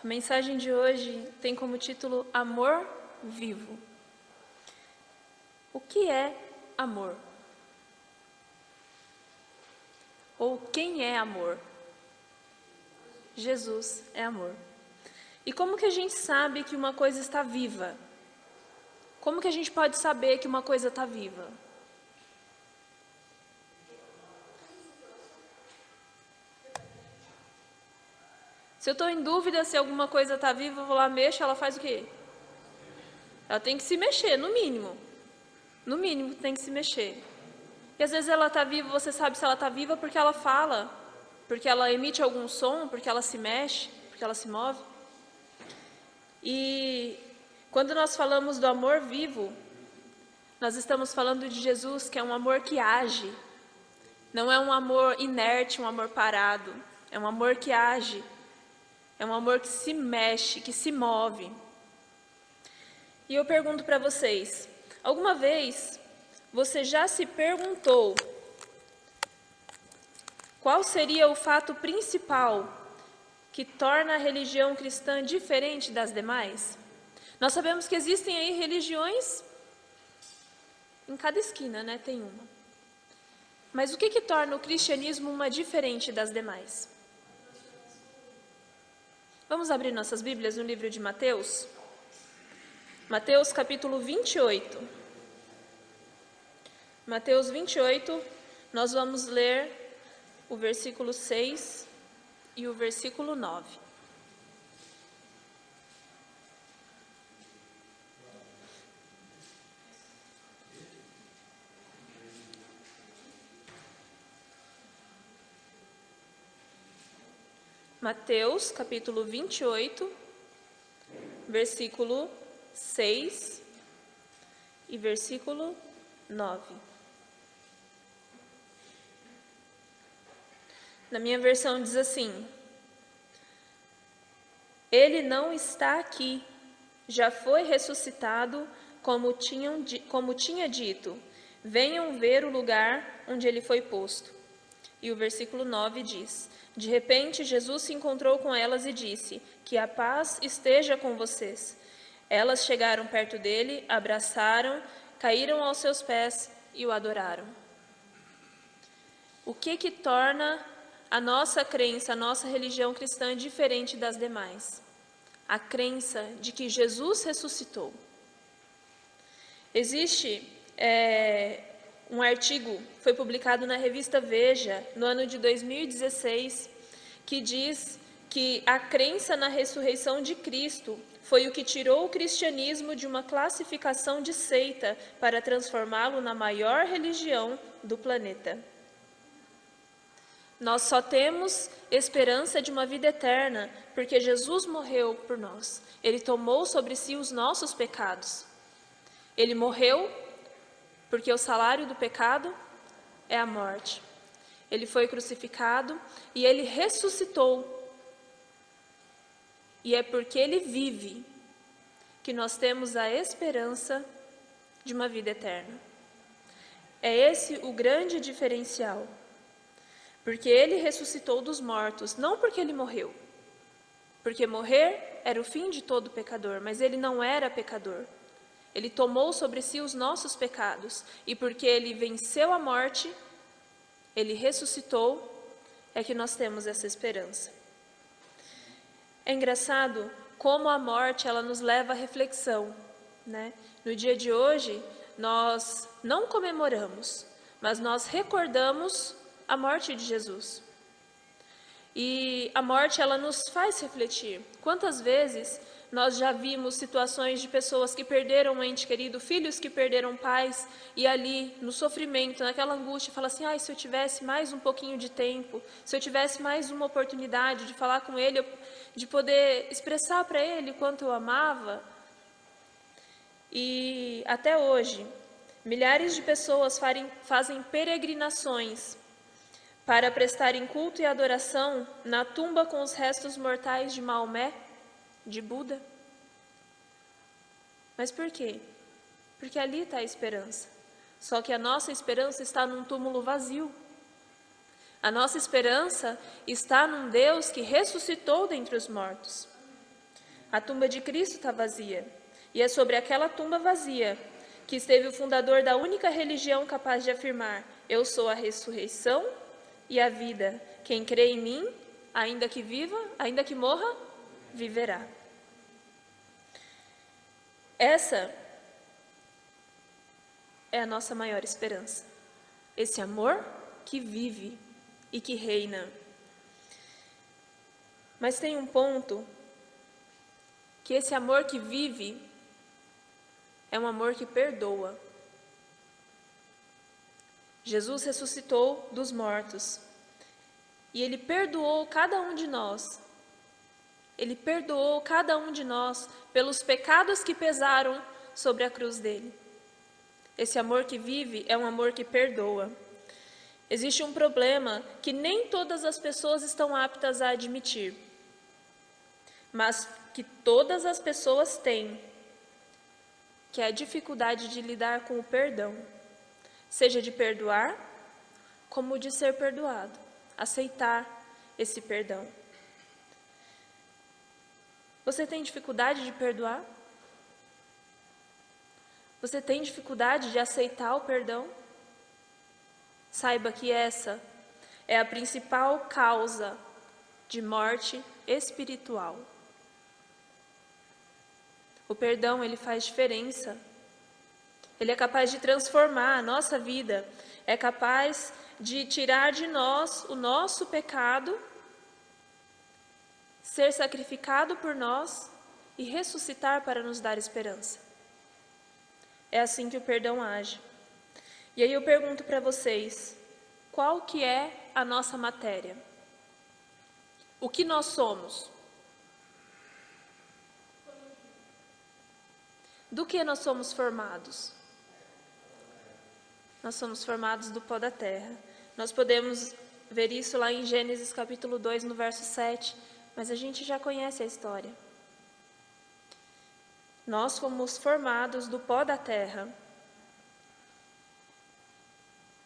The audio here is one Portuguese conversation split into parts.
A mensagem de hoje tem como título Amor Vivo. O que é amor? Ou quem é amor? Jesus é amor. E como que a gente sabe que uma coisa está viva? Como que a gente pode saber que uma coisa está viva? Se eu estou em dúvida se alguma coisa está viva, eu vou lá, mexo, ela faz o quê? Ela tem que se mexer, no mínimo. No mínimo tem que se mexer. E às vezes ela está viva, você sabe se ela está viva porque ela fala, porque ela emite algum som, porque ela se mexe, porque ela se move. E quando nós falamos do amor vivo, nós estamos falando de Jesus, que é um amor que age. Não é um amor inerte, um amor parado. É um amor que age. É um amor que se mexe, que se move. E eu pergunto para vocês, alguma vez você já se perguntou qual seria o fato principal que torna a religião cristã diferente das demais? Nós sabemos que existem aí religiões em cada esquina, né? Tem uma. Mas o que torna o cristianismo uma diferente das demais? Vamos abrir nossas Bíblias no livro de Mateus? Mateus capítulo 28. Mateus 28, nós vamos ler o versículo 6 e o versículo 9. Mateus, capítulo 28, versículo 6 e versículo 9. Na minha versão diz assim: Ele não está aqui, já foi ressuscitado, como tinha dito. Venham ver o lugar onde ele foi posto. E o versículo 9 diz: De repente, Jesus se encontrou com elas e disse: Que a paz esteja com vocês. Elas chegaram perto dele, abraçaram, caíram aos seus pés e o adoraram. O que torna a nossa crença, a nossa religião cristã diferente das demais? A crença de que Jesus ressuscitou. Existe um artigo, foi publicado na revista Veja, no ano de 2016, que diz que a crença na ressurreição de Cristo foi o que tirou o cristianismo de uma classificação de seita para transformá-lo na maior religião do planeta. Nós só temos esperança de uma vida eterna porque Jesus morreu por nós. Ele tomou sobre si os nossos pecados. Ele morreu porque o salário do pecado é a morte. Ele foi crucificado e ele ressuscitou. E é porque ele vive que nós temos a esperança de uma vida eterna. É esse o grande diferencial. Porque ele ressuscitou dos mortos, não porque ele morreu. Porque morrer era o fim de todo pecador, mas ele não era pecador. Ele tomou sobre si os nossos pecados. E porque ele venceu a morte, ele ressuscitou, é que nós temos essa esperança. É engraçado como a morte ela nos leva à reflexão, né? No dia de hoje, nós não comemoramos, mas nós recordamos a morte de Jesus. E a morte ela nos faz refletir. Quantas vezes nós já vimos situações de pessoas que perderam um ente querido, filhos que perderam pais, e ali no sofrimento, naquela angústia, fala assim: se eu tivesse mais um pouquinho de tempo, se eu tivesse mais uma oportunidade de falar com ele, de poder expressar para ele o quanto eu amava. E até hoje, milhares de pessoas fazem peregrinações para prestarem culto e adoração na tumba com os restos mortais de Maomé, de Buda. Mas por quê? Porque ali está a esperança. Só que a nossa esperança está num túmulo vazio. A nossa esperança está num Deus que ressuscitou dentre os mortos. A tumba de Cristo está vazia. E é sobre aquela tumba vazia que esteve o fundador da única religião capaz de afirmar: eu sou a ressurreição e a vida. Quem crê em mim, ainda que viva, ainda que morra, viverá. Essa é a nossa maior esperança. Esse amor que vive e que reina. Mas tem um ponto, que esse amor que vive é um amor que perdoa. Jesus ressuscitou dos mortos e Ele perdoou cada um de nós. Ele perdoou cada um de nós pelos pecados que pesaram sobre a cruz dele. Esse amor que vive é um amor que perdoa. Existe um problema que nem todas as pessoas estão aptas a admitir, mas que todas as pessoas têm, que é a dificuldade de lidar com o perdão, seja de perdoar, como de ser perdoado, aceitar esse perdão. Você tem dificuldade de perdoar? Você tem dificuldade de aceitar o perdão? Saiba que essa é a principal causa de morte espiritual. O perdão, ele faz diferença. Ele é capaz de transformar a nossa vida, é capaz de tirar de nós o nosso pecado, ser sacrificado por nós e ressuscitar para nos dar esperança. É assim que o perdão age. E aí eu pergunto para vocês, qual que é a nossa matéria? O que nós somos? Do que nós somos formados? Nós somos formados do pó da terra. Nós podemos ver isso lá em Gênesis capítulo 2, no verso 7, mas a gente já conhece a história. Nós fomos formados do pó da terra.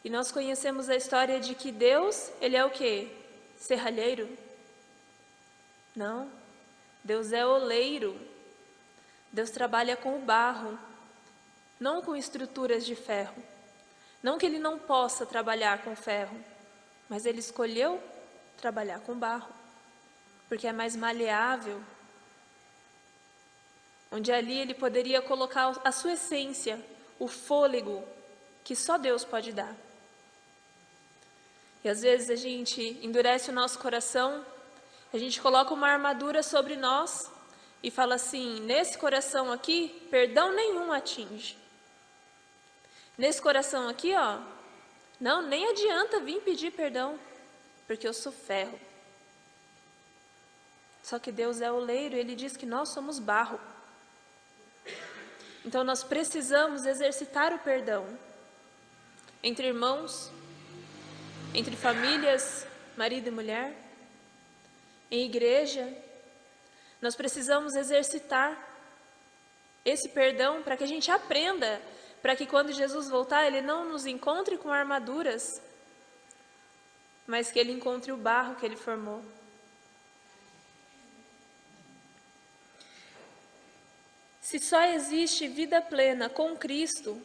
E nós conhecemos a história de que Deus, Ele é o quê? Serralheiro? Não. Deus é oleiro. Deus trabalha com o barro, não com estruturas de ferro. Não que Ele não possa trabalhar com ferro, mas Ele escolheu trabalhar com barro, porque é mais maleável. Onde ali Ele poderia colocar a sua essência, o fôlego que só Deus pode dar. E às vezes a gente endurece o nosso coração, a gente coloca uma armadura sobre nós e fala assim, nesse coração aqui, perdão nenhum atinge. Nesse coração aqui, ó, não, nem adianta vir pedir perdão, porque eu sou ferro. Só que Deus é oleiro, Ele diz que nós somos barro. Então nós precisamos exercitar o perdão entre irmãos, entre famílias, marido e mulher, em igreja. Nós precisamos exercitar esse perdão para que a gente aprenda, para que quando Jesus voltar, Ele não nos encontre com armaduras, mas que Ele encontre o barro que Ele formou. Se só existe vida plena com Cristo,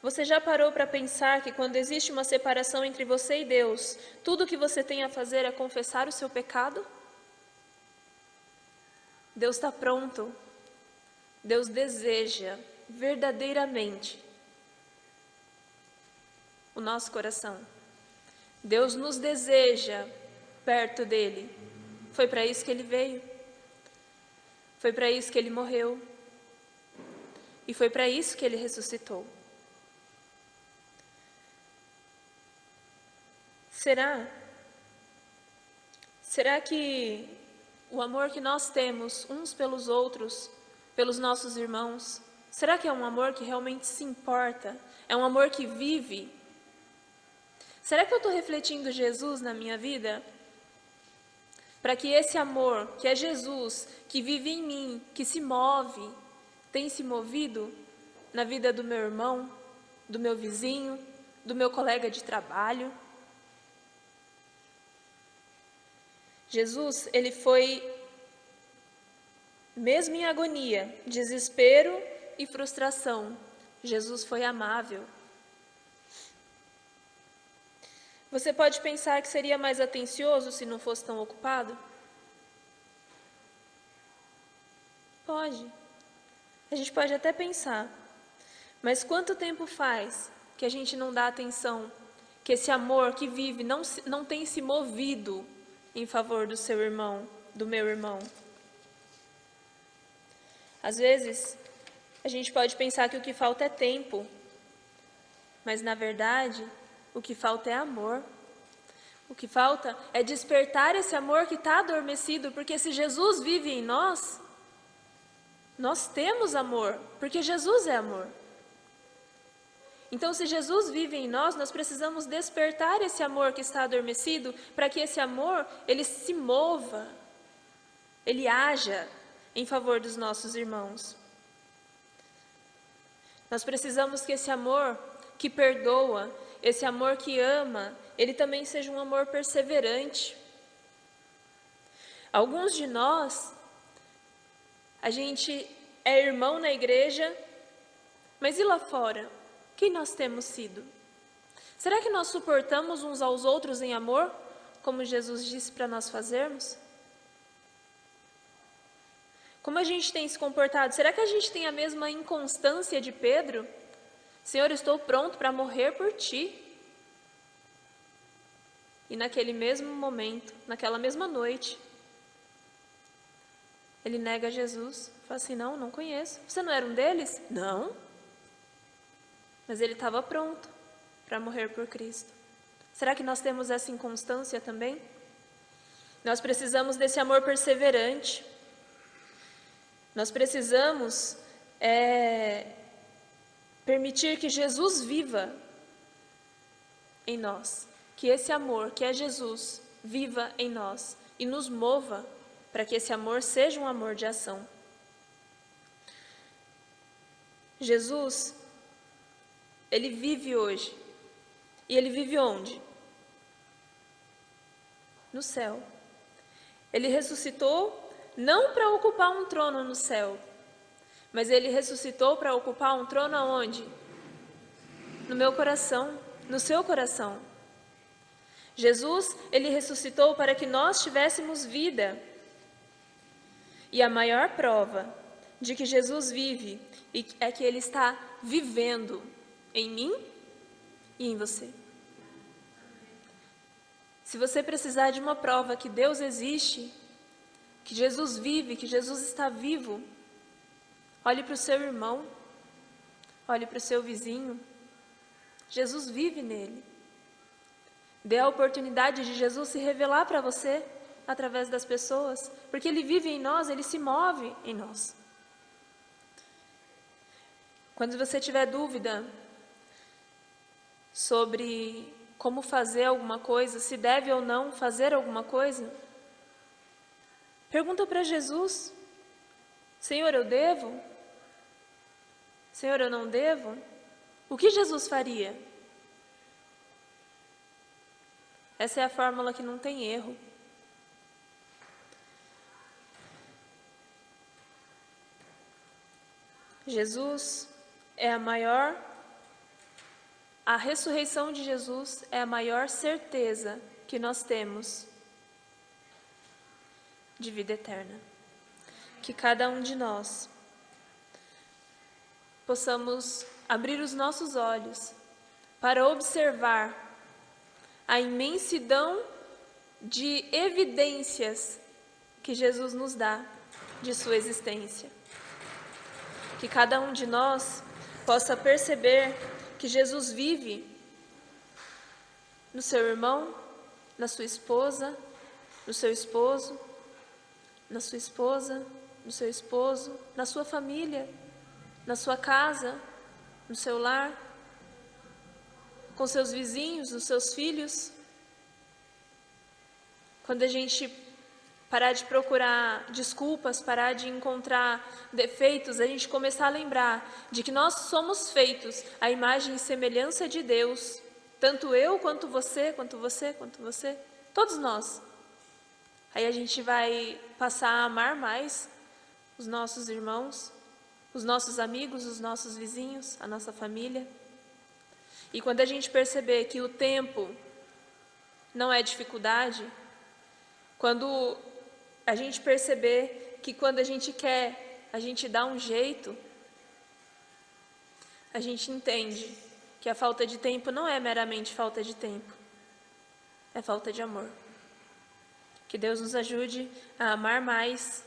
você já parou para pensar que quando existe uma separação entre você e Deus, tudo o que você tem a fazer é confessar o seu pecado? Deus está pronto. Deus deseja verdadeiramente o nosso coração. Deus nos deseja perto dele. Foi para isso que Ele veio. Foi para isso que Ele morreu. E foi para isso que Ele ressuscitou. Será que o amor que nós temos uns pelos outros, pelos nossos irmãos, será que é um amor que realmente se importa? É um amor que vive? Será que eu estou refletindo Jesus na minha vida? Para que esse amor, que é Jesus, que vive em mim, que se move, tem se movido na vida do meu irmão, do meu vizinho, do meu colega de trabalho? Jesus, Ele foi Mesmo em agonia, desespero e frustração, Jesus foi amável. Você pode pensar que seria mais atencioso se não fosse tão ocupado? Pode. A gente pode até pensar. Mas quanto tempo faz que a gente não dá atenção, que esse amor que vive não tem se movido em favor do seu irmão, do meu irmão? Às vezes, a gente pode pensar que o que falta é tempo, mas na verdade, o que falta é amor. O que falta é despertar esse amor que está adormecido, porque se Jesus vive em nós, nós temos amor, porque Jesus é amor. Então, se Jesus vive em nós, nós precisamos despertar esse amor que está adormecido, para que esse amor, ele se mova, ele haja em favor dos nossos irmãos. Nós precisamos que esse amor que perdoa, esse amor que ama, ele também seja um amor perseverante. Alguns de nós, a gente é irmão na igreja, mas e lá fora? Quem nós temos sido? Será que nós suportamos uns aos outros em amor, como Jesus disse para nós fazermos? Como a gente tem se comportado? Será que a gente tem a mesma inconstância de Pedro? Senhor, estou pronto para morrer por ti. E naquele mesmo momento, naquela mesma noite, ele nega Jesus. Fala assim, não conheço. Você não era um deles? Não. Mas ele estava pronto para morrer por Cristo. Será que nós temos essa inconstância também? Nós precisamos desse amor perseverante. Nós precisamos permitir que Jesus viva em nós. Que esse amor, que é Jesus, viva em nós e nos mova para que esse amor seja um amor de ação. Jesus, ele vive hoje. E ele vive onde? No céu. Ele ressuscitou não para ocupar um trono no céu, mas ele ressuscitou para ocupar um trono aonde? No meu coração, no seu coração. Jesus, ele ressuscitou para que nós tivéssemos vida. E a maior prova de que Jesus vive é que ele está vivendo em mim e em você. Se você precisar de uma prova que Deus existe, que Jesus vive, que Jesus está vivo, olhe para o seu irmão, olhe para o seu vizinho. Jesus vive nele. Dê a oportunidade de Jesus se revelar para você através das pessoas, porque ele vive em nós, ele se move em nós. Quando você tiver dúvida sobre como fazer alguma coisa, se deve ou não fazer alguma coisa, pergunta para Jesus: Senhor, eu devo? Senhor, eu não devo? O que Jesus faria? Essa é a fórmula que não tem erro. Jesus é a ressurreição de Jesus é a maior certeza que nós temos de vida eterna. Que cada um de nós possamos abrir os nossos olhos para observar a imensidão de evidências que Jesus nos dá de sua existência. Que cada um de nós possa perceber que Jesus vive no seu irmão, na sua esposa, no seu esposo, na sua esposa, no seu esposo, na sua família, na sua casa, no seu lar, com seus vizinhos, os seus filhos. Quando a gente parar de procurar desculpas, parar de encontrar defeitos, a gente começar a lembrar de que nós somos feitos à imagem e semelhança de Deus, tanto eu, quanto você, todos nós. Aí a gente vai passar a amar mais os nossos irmãos, os nossos amigos, os nossos vizinhos, a nossa família. E quando a gente perceber que o tempo não é dificuldade, quando a gente perceber que quando a gente quer, a gente dá um jeito, a gente entende que a falta de tempo não é meramente falta de tempo, é falta de amor. Que Deus nos ajude a amar mais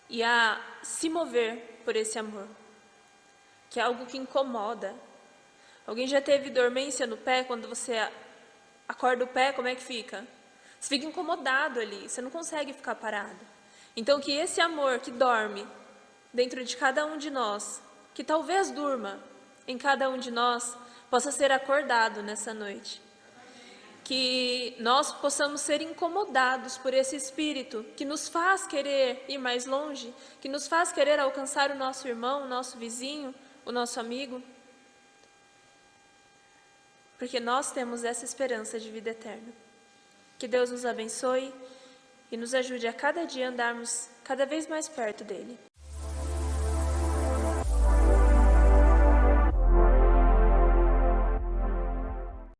e a se mover por esse amor, que é algo que incomoda. Alguém já teve dormência no pé? Quando você acorda o pé, como é que fica? Você fica incomodado ali, você não consegue ficar parado. Então que esse amor que dorme dentro de cada um de nós, que talvez durma em cada um de nós, possa ser acordado nessa noite. Que nós possamos ser incomodados por esse Espírito que nos faz querer ir mais longe, que nos faz querer alcançar o nosso irmão, o nosso vizinho, o nosso amigo. Porque nós temos essa esperança de vida eterna. Que Deus nos abençoe e nos ajude a cada dia andarmos cada vez mais perto dele.